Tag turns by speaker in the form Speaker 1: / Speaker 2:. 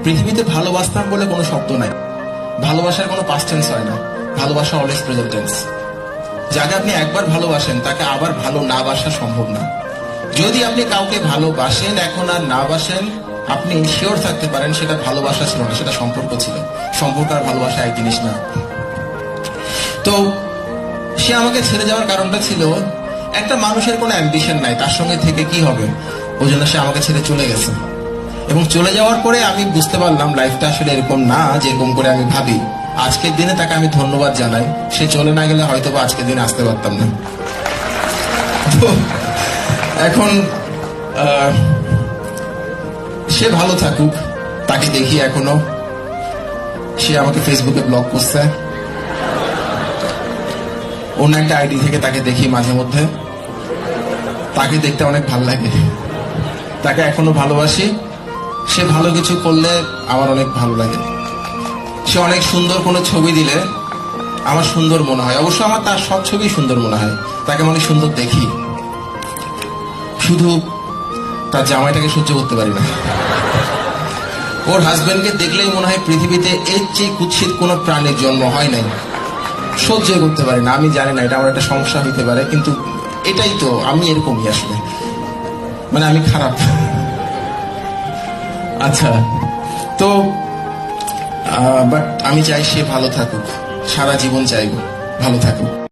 Speaker 1: পৃথিবীতে ভালোবাসতাম বলে কোনো শব্দ নাই, ভালোবাসার কোনো পাস্ট টেন্স হয় না, ভালোবাসা অলওয়েজ প্রেজেন্ট টেন্স। যাকে আপনি একবার ভালোবাসেন তাকে আবার ভালো না বাসা সম্ভব না। যদি আপনি কাউকে ভালোবাসেন এখন আর না বাসেন, আপনি শিওর থাকতে পারেন সেটা ভালোবাসা ছিল না, সেটা সম্পর্ক ছিল। সম্পর্ক আর ভালোবাসা এক জিনিস না। তো সে আমাকে ছেড়ে যাওয়ার কারণটা ছিল, একটা মানুষের কোনো অ্যাম্বিশন নাই, তার সঙ্গে থেকে কি হবে, ওই জন্য সে আমাকে ছেড়ে চলে গেছে। এবং চলে যাওয়ার পরে আমি বুঝতে পারলাম লাইফটা আসলে এরকম না যেরকম করে আমি ভাবি। আজকের দিনে তাকে আমি ধন্যবাদ জানাই, সে চলে না গেলে হয়তো বা আজকের দিনে আসতে পারতাম না। তো এখন সে ভালো থাকুক, তাকে দেখি এখনো। সে আমাকে ফেসবুকে ব্লক করছে, অন্য একটা আইডি থেকে তাকে দেখি মাঝে মধ্যে। তাকে দেখতে অনেক ভালো লাগে, তাকে এখনো ভালোবাসি। সে ভালো কিছু করলে আমার অনেক ভালো লাগে। সে অনেক সুন্দর কোনো ছবি দিলে আমার সুন্দর মনে হয়। অবশ্য আমার তার সব ছবি সুন্দর মনে হয়, তাকে আমি অনেক সুন্দর দেখি। শুধু তার জামাইটাকে সহ্য করতে পারি না। ওর হাজবেন্ডকে দেখলেই মনে হয় পৃথিবীতে এর চেয়ে কুৎসিত কোনো প্রাণীর জন্ম হয় নাই। সহ্য করতে পারি না। আমি জানি না এটা আমার একটা সমস্যা হইতে পারে, কিন্তু এটাই তো, আমি এরকমই আসলে, মানে আমি খারাপ। আচ্ছা, তো বাট আমি চাই সে ভালো থাকুক, সারা জীবন চাইব ভালো থাকুক।